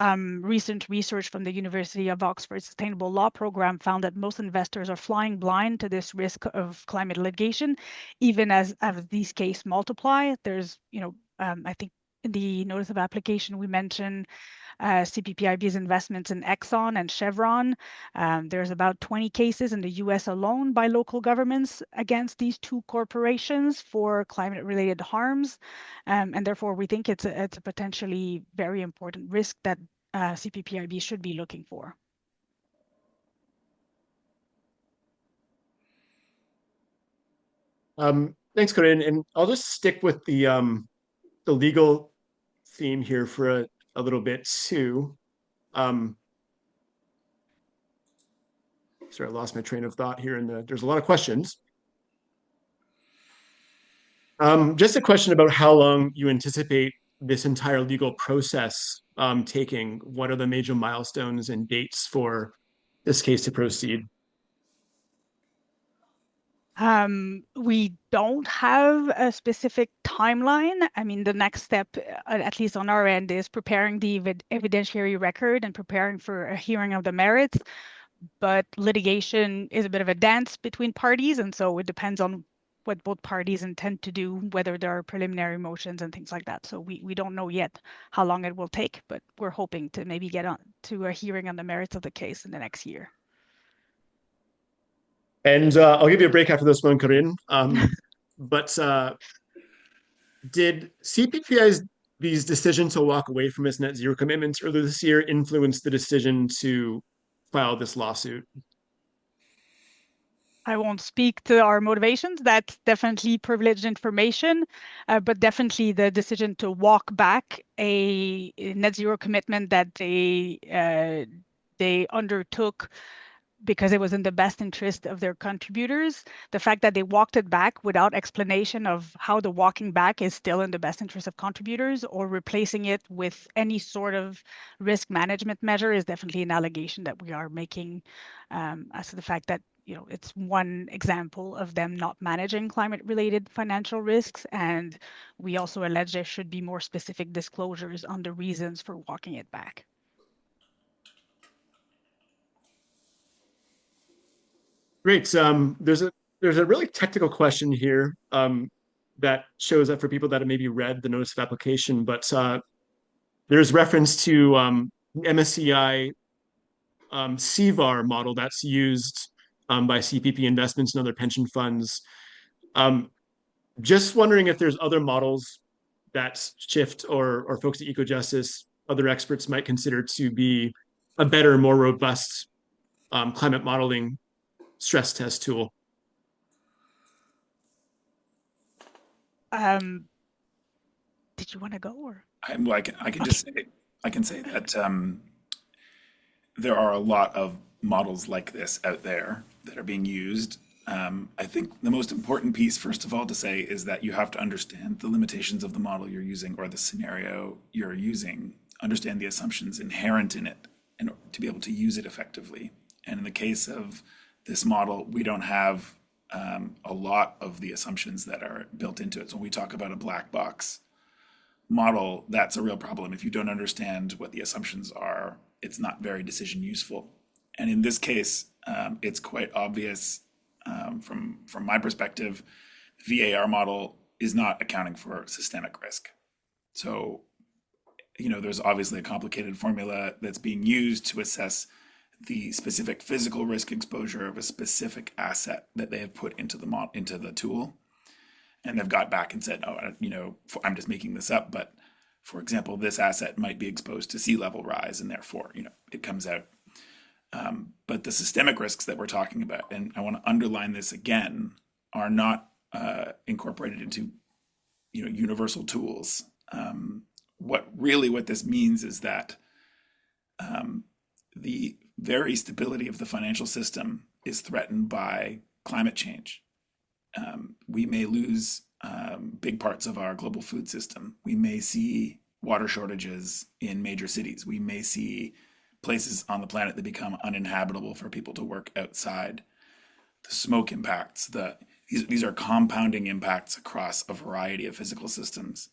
recent research from the University of Oxford Sustainable Law Program found that most investors are flying blind to this risk of climate litigation, even as these cases multiply. There's, I think in the notice of application, we mentioned CPPIB's investments in Exxon and Chevron. There's about 20 cases in the US alone by local governments against these two corporations for climate-related harms. And therefore, we think it's a potentially very important risk that CPPIB should be looking for. Thanks, Corinne. And I'll just stick with the legal theme here for a little bit too. Sorry, I lost my train of thought here, and there's a lot of questions. Just a question about how long you anticipate this entire legal process taking? What are the major milestones and dates for this case to proceed? We don't have a specific timeline. I mean, the next step, at least on our end, is preparing the evidentiary record and preparing for a hearing of the merits. But litigation is a bit of a dance between parties, and so it depends on what both parties intend to do, whether there are preliminary motions and things like that. So we don't know yet how long it will take, but we're hoping to maybe get on to a hearing on the merits of the case in the next year. And I'll give you a break after this one, Karine. But did CPPIB's decision to walk away from its net zero commitments earlier this year influence the decision to file this lawsuit? I won't speak to our motivations. That's definitely privileged information, but definitely the decision to walk back a net zero commitment that they undertook because it was in the best interest of their contributors. The fact that they walked it back without explanation of how the walking back is still in the best interest of contributors or replacing it with any sort of risk management measure is definitely an allegation that we are making as to the fact that it's one example of them not managing climate-related financial risks, and we also allege there should be more specific disclosures on the reasons for walking it back. Great. There's a really technical question here that shows up for people that have maybe read the notice of application, but there's reference to MSCI CVAR model that's used by CPP Investments and other pension funds. Just wondering if there's other models that Shift or folks at Ecojustice, other experts might consider to be a better, more robust climate modeling stress test tool. Did you want to go or? I can just say, I can say that there are a lot of models like this out there that are being used. I think the most important piece, first of all, to say is that you have to understand the limitations of the model you're using or the scenario you're using, understand the assumptions inherent in it, and to be able to use it effectively. And in the case of this model, we don't have a lot of the assumptions that are built into it. So when we talk about a black box model, that's a real problem. If you don't understand what the assumptions are, it's not very decision useful. And in this case, it's quite obvious from my perspective, the VAR model is not accounting for systemic risk. So, there's obviously a complicated formula that's being used to assess the specific physical risk exposure of a specific asset that they have put into the tool. And they've got back and said, I'm just making this up, but for example, this asset might be exposed to sea level rise, and therefore, it comes out. But the systemic risks that we're talking about, and I want to underline this again, are not incorporated into, universal tools. What this means is that the very stability of the financial system is threatened by climate change. We may lose big parts of our global food system. We may see water shortages in major cities. We may see places on the planet that become uninhabitable for people to work outside. The smoke impacts, these are compounding impacts across a variety of physical systems.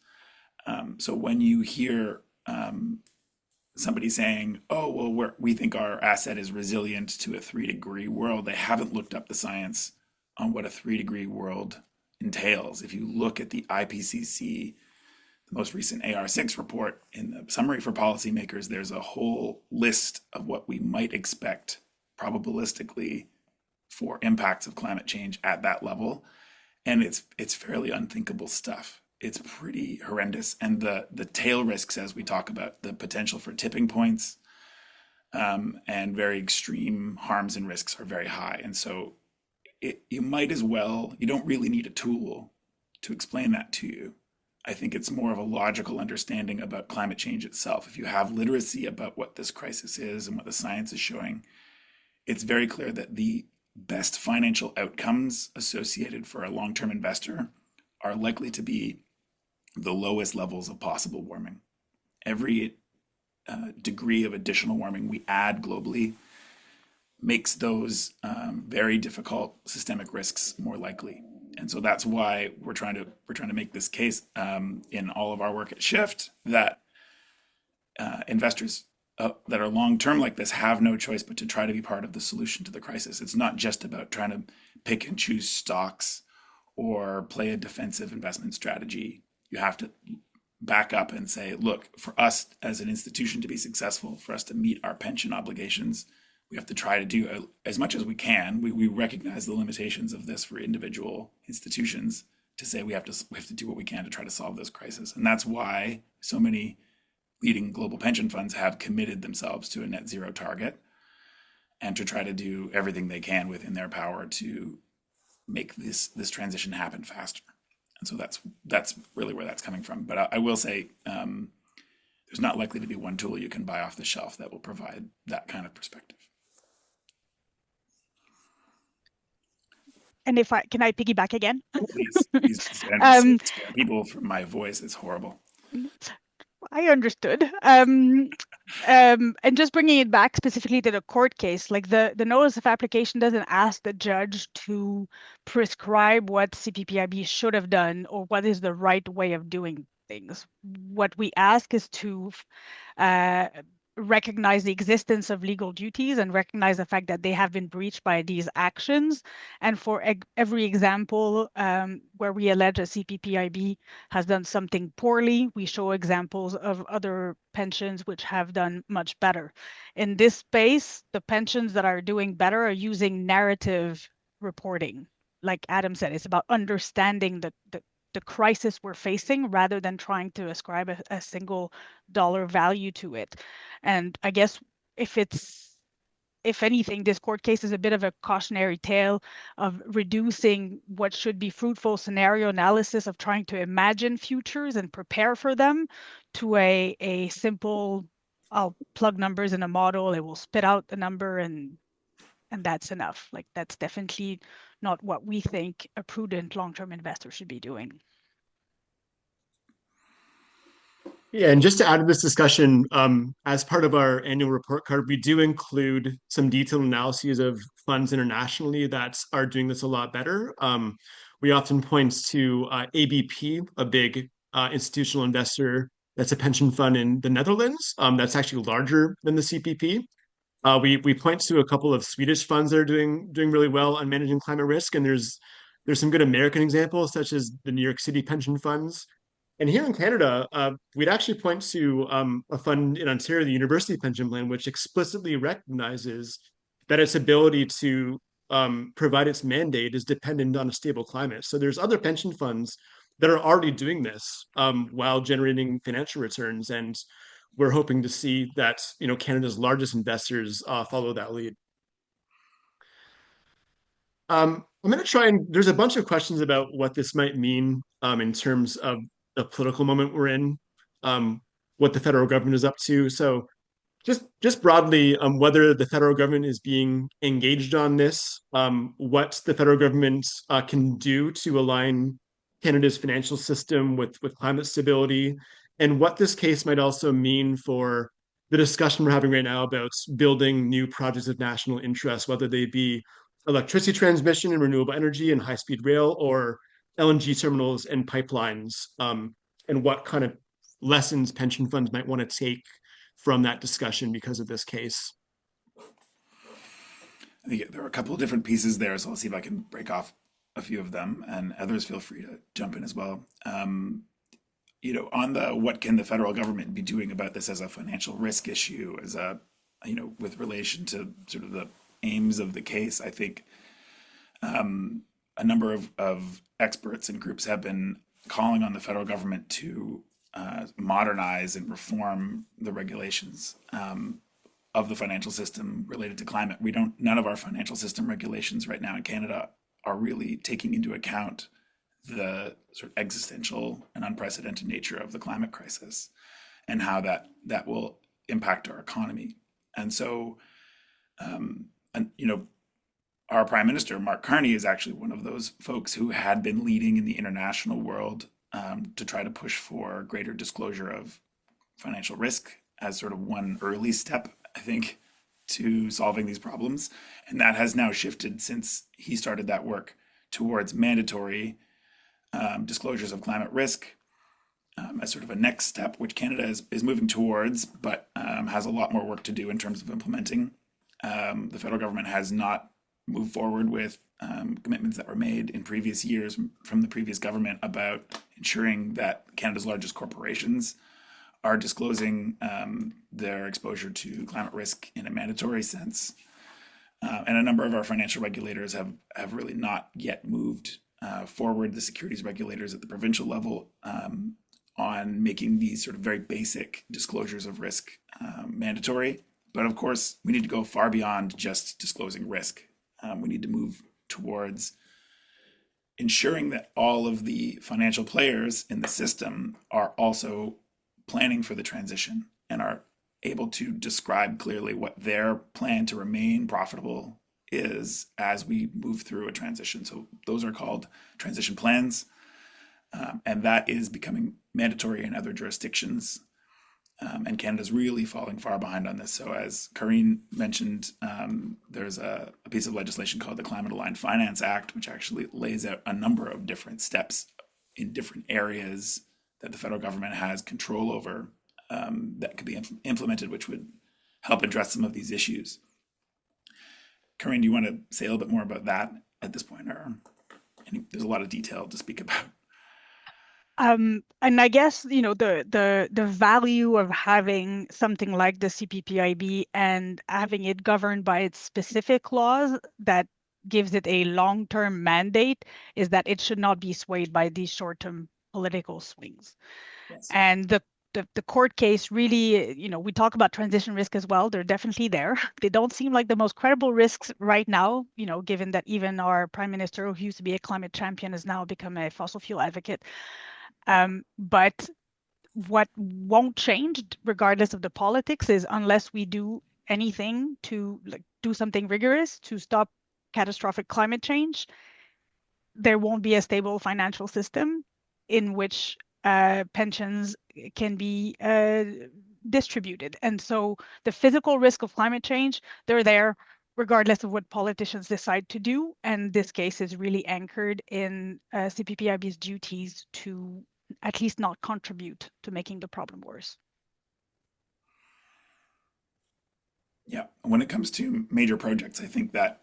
So when you hear somebody saying, oh, well, we think our asset is resilient to a 3-degree world, they haven't looked up the science on what a 3-degree world entails. If you look at the IPCC, the most recent AR6 report, in the summary for policymakers, there's a whole list of what we might expect probabilistically for impacts of climate change at that level. And it's fairly unthinkable stuff. It's pretty horrendous. And the tail risks, as we talk about, the potential for tipping points and very extreme harms and risks are very high. And so you don't really need a tool to explain that to you. I think it's more of a logical understanding about climate change itself. If you have literacy about what this crisis is and what the science is showing, it's very clear that the best financial outcomes associated for a long-term investor are likely to be the lowest levels of possible warming. Every degree of additional warming we add globally makes those very difficult systemic risks more likely. And so that's why we're trying to make this case in all of our work at Shift that investors that are long term like this have no choice but to try to be part of the solution to the crisis. It's not just about trying to pick and choose stocks or play a defensive investment strategy. You have to back up and say, look, for us as an institution to be successful, for us to meet our pension obligations, we have to try to do as much as we can. We recognize the limitations of this for individual institutions to say we have to do what we can to try to solve this crisis. And that's why so many leading global pension funds have committed themselves to a net zero target and to try to do everything they can within their power to make this transition happen faster. And so that's really where that's coming from. But I will say there's not likely to be one tool you can buy off the shelf that will provide that kind of perspective. And can I piggyback again? Please. People from my voice is horrible. I understood. And just bringing it back specifically to the court case, like the notice of application doesn't ask the judge to prescribe what CPPIB should have done or what is the right way of doing things. What we ask is to recognize the existence of legal duties and recognize the fact that they have been breached by these actions. And for every example where we allege a CPPIB has done something poorly, we show examples of other pensions which have done much better. In this space, the pensions that are doing better are using narrative reporting. Like Adam said, it's about understanding the crisis we're facing rather than trying to ascribe a single dollar value to it. And I guess if anything, this court case is a bit of a cautionary tale of reducing what should be fruitful scenario analysis of trying to imagine futures and prepare for them to a simple, I'll plug numbers in a model, it will spit out the number and that's enough. Like that's definitely not what we think a prudent long-term investor should be doing. Yeah, and just to add to this discussion, as part of our annual report card, we do include some detailed analyses of funds internationally that are doing this a lot better. We often point to ABP, a big institutional investor that's a pension fund in the Netherlands that's actually larger than the CPP. We point to a couple of Swedish funds that are doing really well on managing climate risk, and there's some good American examples such as the New York City pension funds. And here in Canada, we'd actually point to a fund in Ontario, the University Pension Plan, which explicitly recognizes that its ability to provide its mandate is dependent on a stable climate. So there's other pension funds that are already doing this while generating financial returns, and we're hoping to see that Canada's largest investors follow that lead. I'm going to try and there's a bunch of questions about what this might mean in terms of the political moment we're in, what the federal government is up to. So just broadly, whether the federal government is being engaged on this, what the federal government can do to align Canada's financial system with climate stability, and what this case might also mean for the discussion we're having right now about building new projects of national interest, whether they be electricity transmission and renewable energy and high-speed rail, or LNG terminals and pipelines, and what kind of lessons pension funds might want to take from that discussion because of this case. I think there are a couple of different pieces there, so I'll see if I can break off a few of them, and others feel free to jump in as well. On the what can the federal government be doing about this as a financial risk issue, as a with relation to sort of the aims of the case, I think a number of experts and groups have been calling on the federal government to modernize and reform the regulations of the financial system related to climate. None of our financial system regulations right now in Canada are really taking into account the sort of existential and unprecedented nature of the climate crisis and how that will impact our economy. And so, our Prime Minister, Mark Carney, is actually one of those folks who had been leading in the international world to try to push for greater disclosure of financial risk as sort of one early step, I think, to solving these problems. And that has now shifted since he started that work towards mandatory disclosures of climate risk as sort of a next step, which Canada is moving towards, but has a lot more work to do in terms of implementing. The federal government has not moved forward with commitments that were made in previous years from the previous government about ensuring that Canada's largest corporations are disclosing their exposure to climate risk in a mandatory sense. And a number of our financial regulators have really not yet moved forward, the securities regulators at the provincial level, on making these sort of very basic disclosures of risk mandatory. But of course, we need to go far beyond just disclosing risk. We need to move towards ensuring that all of the financial players in the system are also planning for the transition and are able to describe clearly what their plan to remain profitable is as we move through a transition. So those are called transition plans, and that is becoming mandatory in other jurisdictions. And Canada's really falling far behind on this. So as Karine mentioned, there's a piece of legislation called the Climate Aligned Finance Act, which actually lays out a number of different steps in different areas that the federal government has control over that could be implemented, which would help address some of these issues. Karine, do you want to say a little bit more about that at this point? Or there's a lot of detail to speak about. And I guess, the value of having something like the CPPIB and having it governed by its specific laws that gives it a long-term mandate is that it should not be swayed by these short-term political swings. Yes. And the court case really, we talk about transition risk as well. They're definitely there. They don't seem like the most credible risks right now, given that even our prime minister, who used to be a climate champion, has now become a fossil fuel advocate. But what won't change, regardless of the politics, is unless we do anything to do something rigorous to stop catastrophic climate change, there won't be a stable financial system in which pensions can be distributed. And so the physical risk of climate change, they're there regardless of what politicians decide to do. And this case is really anchored in CPPIB's duties to at least not contribute to making the problem worse. Yeah, when it comes to major projects, I think that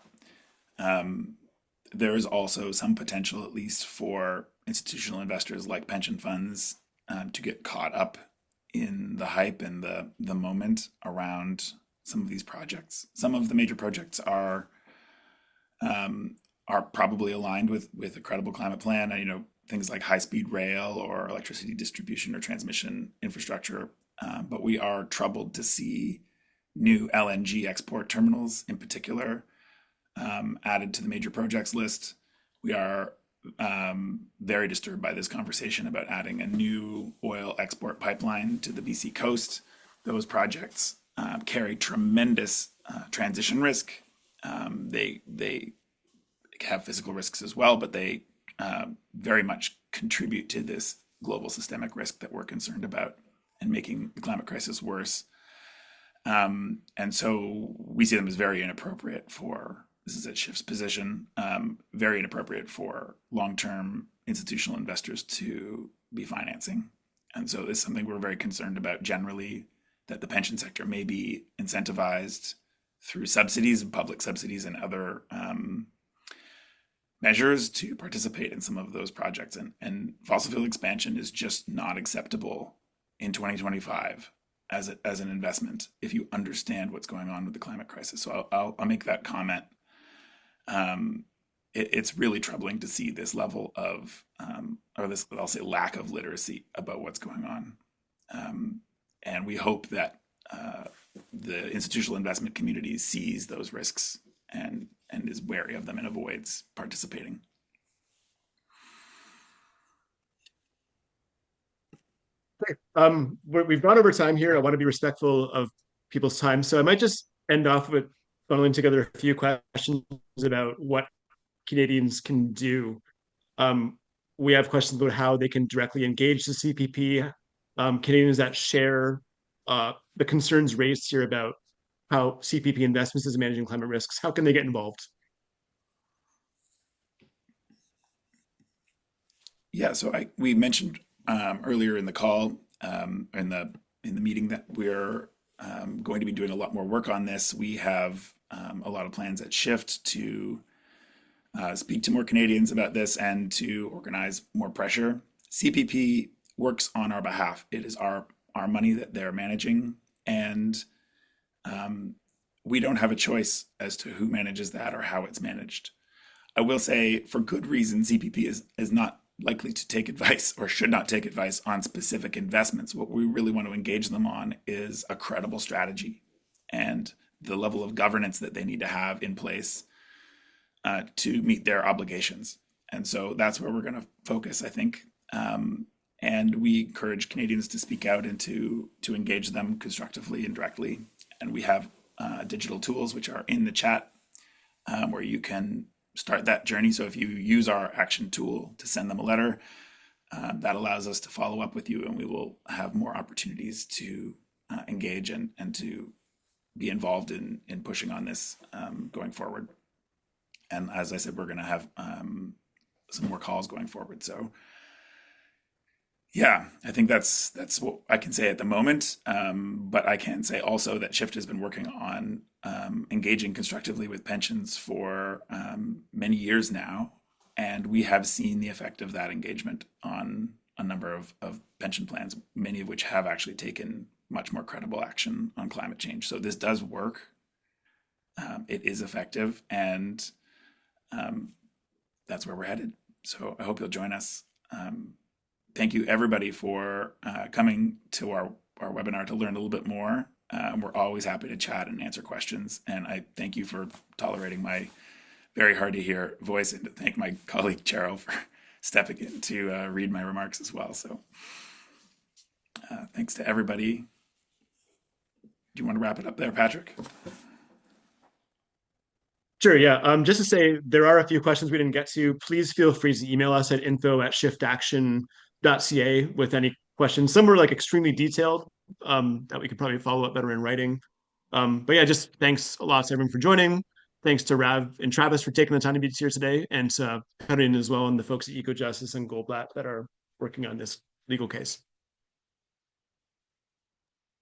there is also some potential, at least for institutional investors like pension funds, to get caught up in the hype and the moment around some of these projects. Some of the major projects are probably aligned with a credible climate plan. Things like high-speed rail or electricity distribution or transmission infrastructure. But we are troubled to see new LNG export terminals in particular added to the major projects list. We are very disturbed by this conversation about adding a new oil export pipeline to the BC coast. Those projects carry tremendous transition risk. They have physical risks as well, but they very much contribute to this global systemic risk that we're concerned about and making the climate crisis worse. And so we see them as very inappropriate for, this is at Shift's position, very inappropriate for long-term institutional investors to be financing. And so this is something we're very concerned about generally, that the pension sector may be incentivized through subsidies, public subsidies, and other measures to participate in some of those projects. And fossil fuel expansion is just not acceptable in 2025 as an investment if you understand what's going on with the climate crisis. So I'll make that comment. It's really troubling to see this level of, or this, I'll say, lack of literacy about what's going on. And we hope that the institutional investment community sees those risks and is wary of them and avoids participating. Great. We've gone over time here. I want to be respectful of people's time. So I might just end off with funneling together a few questions about what Canadians can do. we have questions about how they can directly engage the CPP. Canadians that share the concerns raised here about how CPP Investments is managing climate risks, how can they get involved? Yeah, so we mentioned earlier in the call, in the meeting, that we're going to be doing a lot more work on this. We have a lot of plans at Shift to speak to more Canadians about this and to organize more pressure. CPP works on our behalf. It is our money that they're managing, and we don't have a choice as to who manages that or how it's managed. I will say, for good reason, CPP is not likely to take advice or should not take advice on specific investments. What we really want to engage them on is a credible strategy and the level of governance that they need to have in place to meet their obligations. And so that's where we're going to focus, I think. And we encourage Canadians to speak out and to engage them constructively and directly. And we have digital tools which are in the chat where you can start that journey. So if you use our action tool to send them a letter, that allows us to follow up with you, and we will have more opportunities to engage and to be involved in pushing on this going forward. And as I said, we're going to have some more calls going forward. So yeah, I think that's what I can say at the moment. But I can say also that Shift has been working on engaging constructively with pensions for many years now, and we have seen the effect of that engagement on a number of pension plans, many of which have actually taken much more credible action on climate change. So this does work. It is effective, and that's where we're headed. So I hope you'll join us. Thank you, everybody, for coming to our webinar to learn a little bit more. We're always happy to chat and answer questions. And I thank you for tolerating my very hard to hear voice, and to thank my colleague Cheryl for stepping in to read my remarks as well. So thanks to everybody. Do you want to wrap it up there, Patrick? Sure, yeah. Just to say, there are a few questions we didn't get to. Please feel free to email us at info@shiftaction.ca with any questions. Some were like extremely detailed that we could probably follow up better in writing. But yeah, just thanks a lot to everyone for joining. Thanks to Rav and Travis for taking the time to be here today, and to Karine as well, and the folks at Ecojustice and Goldblatt that are working on this legal case.